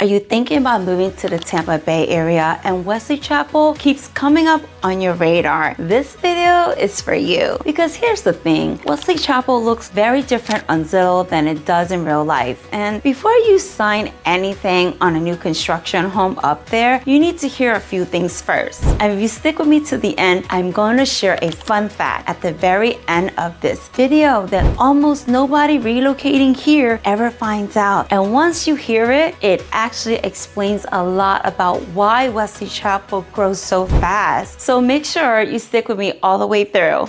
Are you thinking about moving to the Tampa Bay area and Wesley Chapel keeps coming up on your radar? This video is for you. Because here's the thing, Wesley Chapel looks very different on Zillow than it does in real life. And before you sign anything on a new construction home up there, you need to hear a few things first. And if you stick with me to the end, I'm going to share a fun fact at the very end of this video that almost nobody relocating here ever finds out. And once you hear it, it actually explains a lot about why Wesley Chapel grows so fast. So make sure you stick with me all the way through.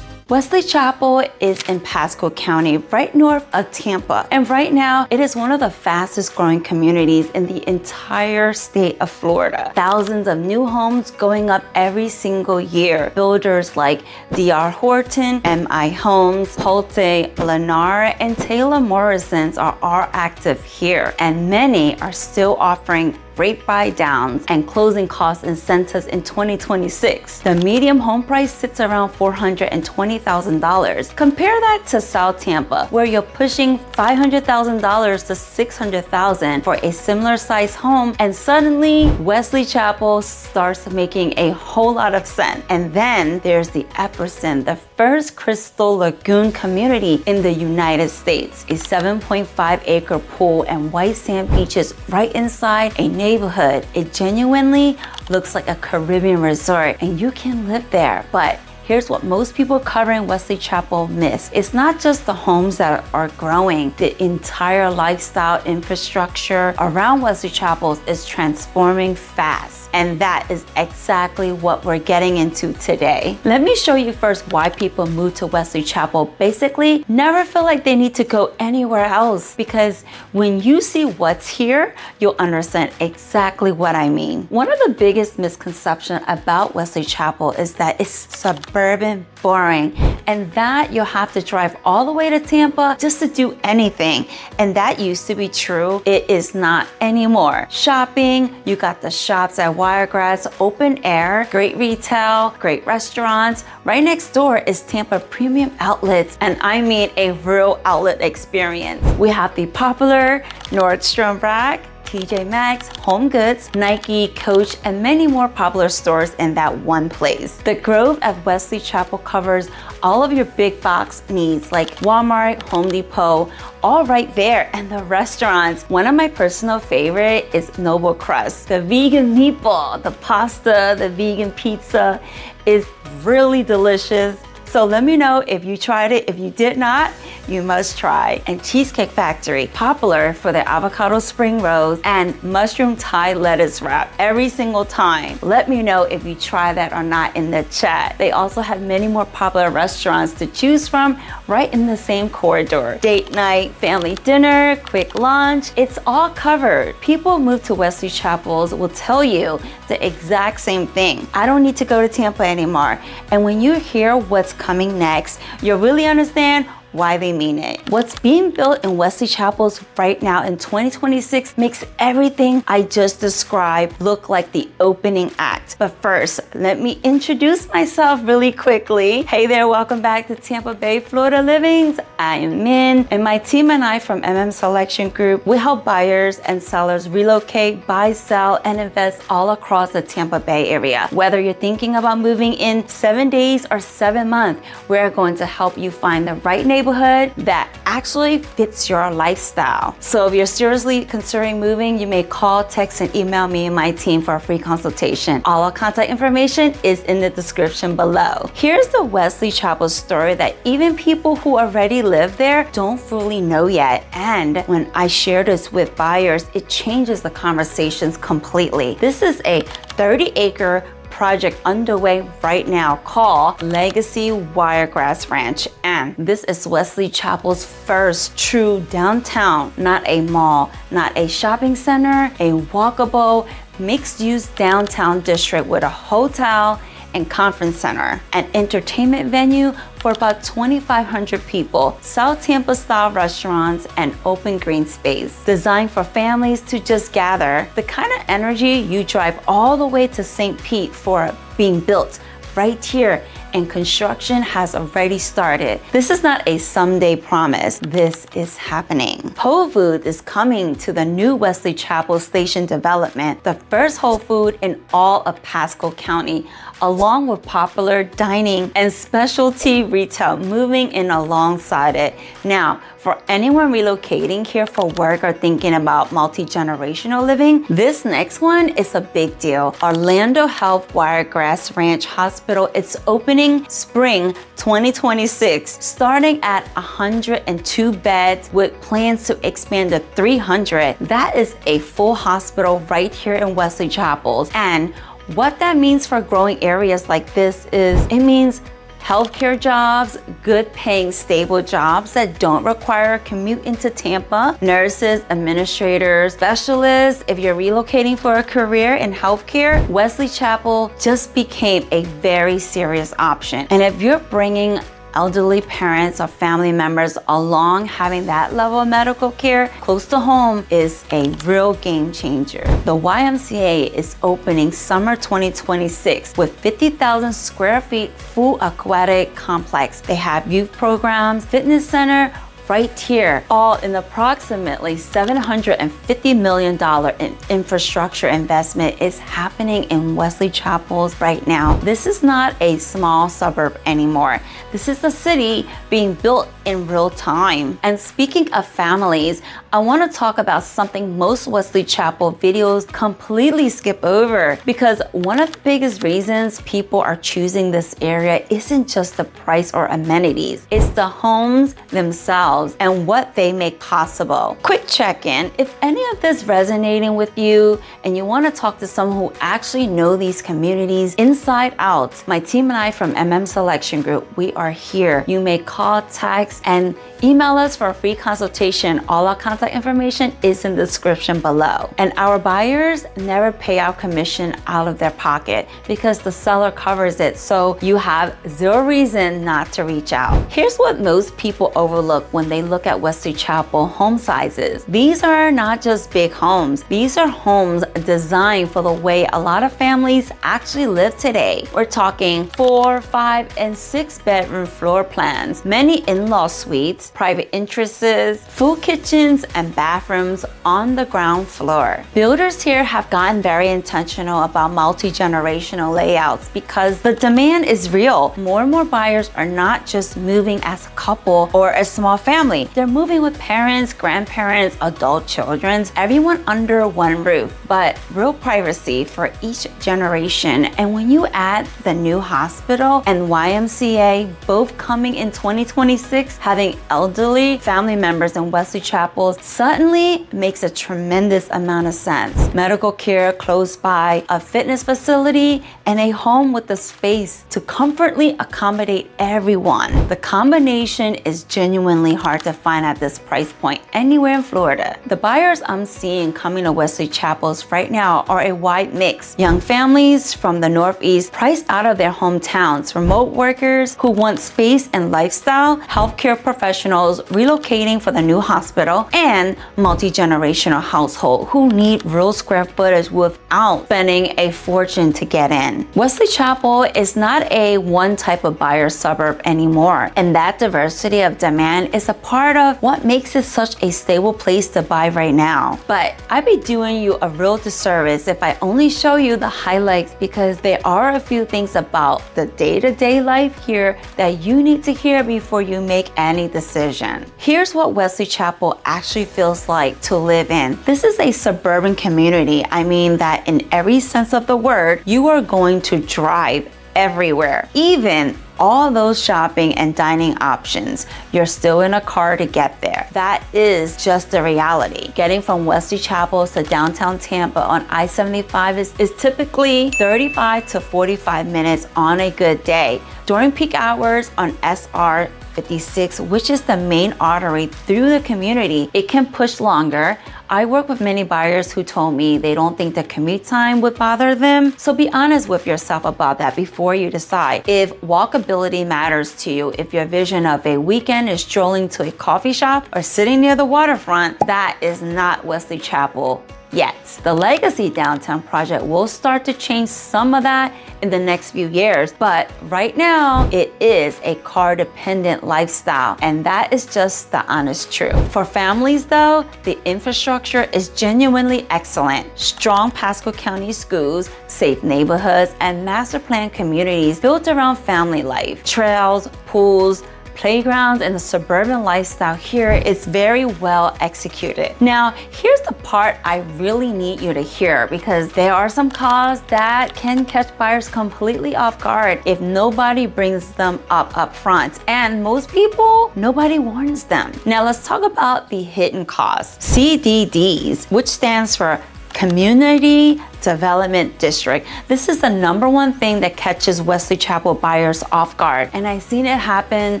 Wesley Chapel is in Pasco County, right north of Tampa. And right now, it is one of the fastest growing communities in the entire state of Florida. Thousands of new homes going up every single year. Builders like D.R. Horton, M.I. Homes, Pulte, Lennar, and Taylor Morrison's are all active here. And many are still offering rate buy downs and closing cost incentives in 2026. The median home price sits around $420,000. Compare that to South Tampa, where you're pushing $500,000 to $600,000 for a similar size home, and suddenly Wesley Chapel starts making a whole lot of sense. And then there's the Epperson, the first Crystal Lagoon community in the United States. A 7.5-acre pool and white sand beaches right inside a neighborhood. It genuinely looks like a Caribbean resort and you can live there. But here's what most people covering Wesley Chapel miss. It's not just the homes that are growing. The entire lifestyle infrastructure around Wesley Chapel is transforming fast. And that is exactly what we're getting into today. Let me show you first why people move to Wesley Chapel. Basically, never feel like they need to go anywhere else, because when you see what's here, you'll understand exactly what I mean. One of the biggest misconceptions about Wesley Chapel is that it's suburban boring, and that you'll have to drive all the way to Tampa just to do anything. And that used to be true. It is not anymore. Shopping, you got the shops at Wiregrass, open air, great retail, great restaurants. Right next door is Tampa Premium Outlets, and I mean a real outlet experience. We have the popular Nordstrom Rack, TJ Maxx, Home Goods, Nike, Coach, and many more popular stores in that one place. The Grove at Wesley Chapel covers all of your big box needs like Walmart, Home Depot, all right there. And the restaurants, one of my personal favorite is Noble Crust. The vegan meatball, the pasta, the vegan pizza is really delicious. So let me know if you tried it. If you did not, you must try. And Cheesecake Factory, popular for their avocado spring rolls and mushroom Thai lettuce wrap every single time. Let me know if you try that or not in the chat. They also have many more popular restaurants to choose from right in the same corridor. Date night, family dinner, quick lunch, it's all covered. People move to Wesley Chapels will tell you the exact same thing. I don't need to go to Tampa anymore. And when you hear what's coming next, you'll really understand why they mean it. What's being built in Wesley Chapels right now in 2026 makes everything I just described look like the opening act. But first, let me introduce myself really quickly. Hey there, welcome back to Tampa Bay, Florida Livings. I am Minh, and my team and I from Selection Group, we help buyers and sellers relocate, buy, sell, and invest all across the Tampa Bay area. Whether you're thinking about moving in 7 days or 7 months, we're going to help you find the right neighborhood that actually fits your lifestyle. So if you're seriously considering moving, you may call, text, and email me and my team for a free consultation. All our contact information is in the description below. Here's the Wesley Chapel story that even people who already live there don't fully know yet. And when I share this with buyers, it changes the conversations completely. This is a 30-acre project underway right now called Legacy Wiregrass Ranch. And this is Wesley Chapel's first true downtown, not a mall, not a shopping center, a walkable, mixed-use downtown district with a hotel and conference center, an entertainment venue for about 2,500 people, South Tampa style restaurants and open green space designed for families to just gather. The kind of energy you drive all the way to St. Pete for being built right here, and construction has already started. This is not a someday promise. This is happening. Whole Foods is coming to the new Wesley Chapel Station development, the first Whole Food in all of Pasco County, along with popular dining and specialty retail moving in alongside it. Now, for anyone relocating here for work or thinking about multi-generational living, this next one is a big deal. Orlando Health Wiregrass Ranch Hospital, it's opening spring 2026, starting at 102 beds with plans to expand to 300. That is a full hospital right here in Wesley Chapel. And what that means for growing areas like this is it means healthcare jobs, good paying, stable jobs that don't require a commute into Tampa, nurses, administrators, specialists. If you're relocating for a career in healthcare, Wesley Chapel just became a very serious option. And if you're bringing elderly parents or family members along, having that level of medical care close to home is a real game changer. The YMCA is opening summer 2026 with 50,000 square feet full aquatic complex. They have youth programs, fitness center, right here, all in approximately $750 million in infrastructure investment is happening in Wesley Chapel right now. This is not a small suburb anymore. This is the city being built in real time. And speaking of families, I want to talk about something most Wesley Chapel videos completely skip over, because one of the biggest reasons people are choosing this area isn't just the price or amenities, it's the homes themselves and what they make possible. Quick check-in, if any of this resonating with you and you want to talk to someone who actually know these communities inside out, my team and I from Selection Group, we are here. You may call, text, and email us for a free consultation. All our contact information is in the description below. And our buyers never pay our commission out of their pocket because the seller covers it, so you have zero reason not to reach out. Here's what most people overlook when they look at Wesley Chapel home sizes. These are not just big homes. These are homes designed for the way a lot of families actually live today. We're talking 4, 5, and 6 bedroom floor plans, many in-law suites, private entrances, full kitchens, and bathrooms on the ground floor. Builders here have gotten very intentional about multi-generational layouts because the demand is real. More and more buyers are not just moving as a couple or a small family. They're moving with parents, grandparents, adult children, everyone under one roof, but real privacy for each generation. And when you add the new hospital and YMCA both coming in 2026, having elderly family members in Wesley Chapel suddenly makes a tremendous amount of sense. Medical care close by, a fitness facility, and a home with the space to comfortably accommodate everyone. The combination is genuinely hard to find at this price point anywhere in Florida. The buyers I'm seeing coming to Wesley Chapels right now are a wide mix. Young families from the Northeast priced out of their hometowns, remote workers who want space and lifestyle, healthcare professionals relocating for the new hospital, and multi-generational household who need real square footage without spending a fortune to get in. Wesley Chapel is not a one type of buyer suburb anymore, and that diversity of demand is a part of what makes it such a stable place to buy right now. But I'd be doing you a real disservice if I only show you the highlights, because there are a few things about the day-to-day life here that you need to hear before you make any decision. Here's what Wesley Chapel actually feels like to live in. This is a suburban community. I mean that in every sense of the word. You are going to drive everywhere, even all those shopping and dining options. You're still in a car to get there. That is just the reality. Getting from Wesley Chapel to downtown Tampa on I-75 is typically 35 to 45 minutes on a good day. During peak hours on SR 56, which is the main artery through the community, it can push longer. I work with many buyers who told me they don't think the commute time would bother them. So be honest with yourself about that before you decide. If walkability matters to you, if your vision of a weekend is strolling to a coffee shop or sitting near the waterfront, that is not Wesley Chapel yet. The Legacy Downtown project will start to change some of that in the next few years, but right now it is a car-dependent lifestyle, and that is just the honest truth. For families though, the infrastructure is genuinely excellent. Strong Pasco County schools, safe neighborhoods, and master plan communities built around family life. Trails, pools, playgrounds, and the suburban lifestyle here is very well executed. Now, here's the part I really need you to hear, because there are some costs that can catch buyers completely off guard if nobody brings them up front. And most people, nobody warns them. Now, let's talk about the hidden costs. CDDs, which stands for Community Development District. This is the number one thing that catches Wesley Chapel buyers off guard. And I've seen it happen.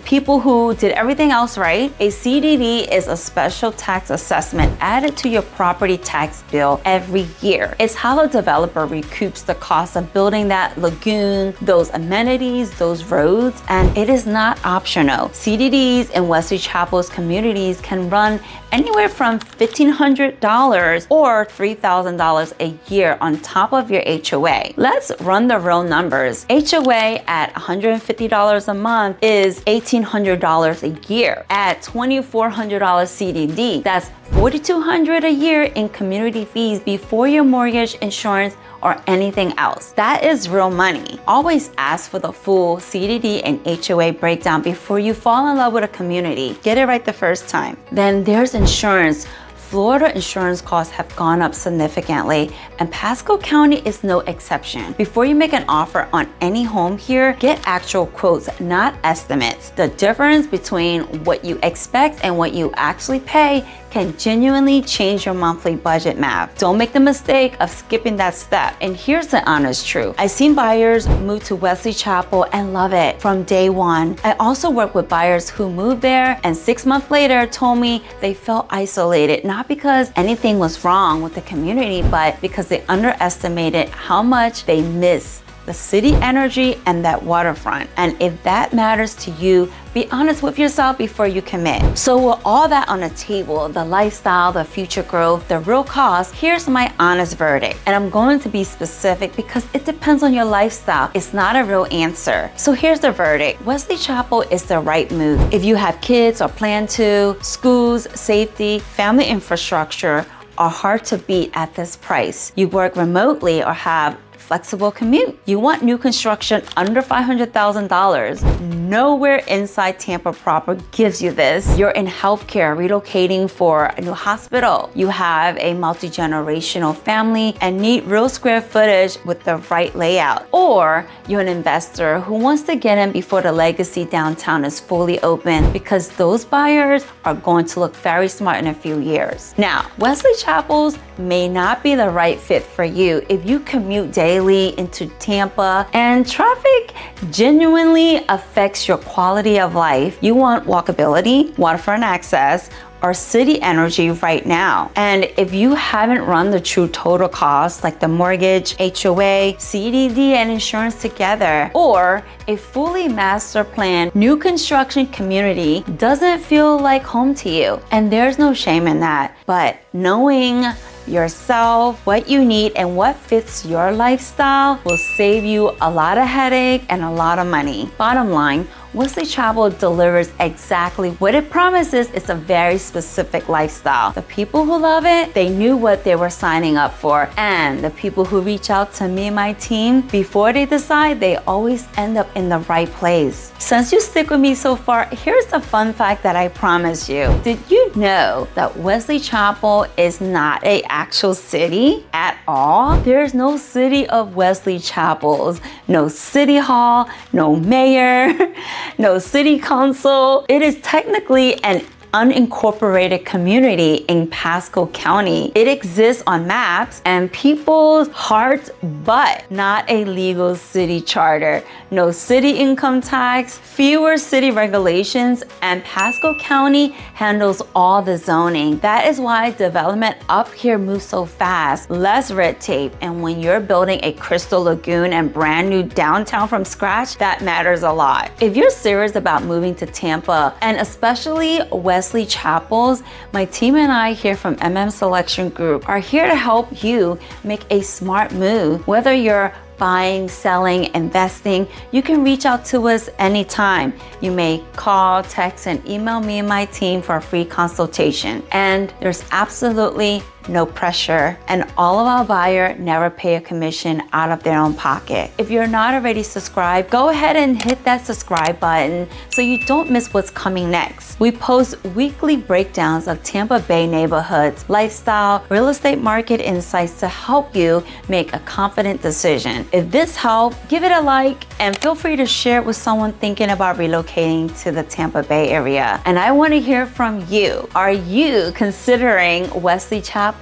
People who did everything else right. A CDD is a special tax assessment added to your property tax bill every year. It's how the developer recoups the cost of building that lagoon, those amenities, those roads, and it is not optional. CDDs in Wesley Chapel's communities can run anywhere from $1,500 or $3,000 a year on top of your HOA. Let's run the real numbers. HOA at $150 a month is $1,800 a year. At $2,400 CDD, that's $4,200 a year in community fees before your mortgage, insurance, or anything else. That is real money. Always ask for the full CDD and HOA breakdown before you fall in love with a community. Get it right the first time. Then there's insurance. Florida insurance costs have gone up significantly, and Pasco County is no exception. Before you make an offer on any home here, get actual quotes, not estimates. The difference between what you expect and what you actually pay can genuinely change your monthly budget math. Don't make the mistake of skipping that step. And here's the honest truth. I've seen buyers move to Wesley Chapel and love it from day one. I also work with buyers who moved there and 6 months later told me they felt isolated, not because anything was wrong with the community, but because they underestimated how much they miss the city energy and that waterfront. And if that matters to you, be honest with yourself before you commit. So with all that on the table, the lifestyle, the future growth, the real cost, here's my honest verdict. And I'm going to be specific because it depends on your lifestyle. It's not a real answer. So here's the verdict. Wesley Chapel is the right move. If you have kids or plan to, schools, safety, family infrastructure are hard to beat at this price. You work remotely or have flexible commute. You want new construction under $500,000. Nowhere inside Tampa proper gives you this. You're in healthcare, relocating for a new hospital. You have a multi-generational family and need real square footage with the right layout. Or you're an investor who wants to get in before the Legacy Downtown is fully open, because those buyers are going to look very smart in a few years. Now, Wesley Chapels may not be the right fit for you if you commute daily into Tampa and traffic genuinely affects your quality of life. You want walkability, waterfront access, or city energy right now. And if you haven't run the true total costs, like the mortgage, HOA, CDD, and insurance together, or a fully master planned new construction community doesn't feel like home to you. And there's no shame in that. But knowing yourself, what you need, and what fits your lifestyle will save you a lot of headache and a lot of money. Bottom line, Wesley Chapel delivers exactly what it promises. It's a very specific lifestyle. The people who love it, they knew what they were signing up for. And the people who reach out to me and my team, before they decide, they always end up in the right place. Since you stick with me so far, here's the fun fact that I promised you. Did you know that Wesley Chapel is not an actual city at all? There's no city of Wesley Chapels, no city hall, no mayor, no city council. It is technically an unincorporated community in Pasco County. It exists on maps and people's hearts, but not a legal city charter. No city income tax, fewer city regulations, and Pasco County handles all the zoning. That is why development up here moves so fast, less red tape, and when you're building a Crystal Lagoon and brand new downtown from scratch, that matters a lot. If you're serious about moving to Tampa, and especially Wesley Chapels, my team and I here from Selection Group are here to help you make a smart move. Whether you're buying, selling, investing, you can reach out to us anytime. You may call, text, and email me and my team for a free consultation. And there's absolutely no pressure, and all of our buyers never pay a commission out of their own pocket. If you're not already subscribed, go ahead and hit that subscribe button so you don't miss what's coming next. We post weekly breakdowns of Tampa Bay neighborhoods, lifestyle, real estate market insights to help you make a confident decision. If this helped, give it a like and feel free to share it with someone thinking about relocating to the Tampa Bay area. And I want to hear from you. Are you considering Wesley Chapel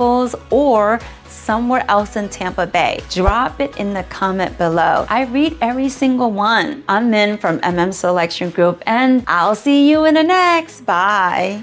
or somewhere else in Tampa Bay? Drop it in the comment below. I read every single one. I'm Minh from Selection Group, and I'll see you in the next. Bye.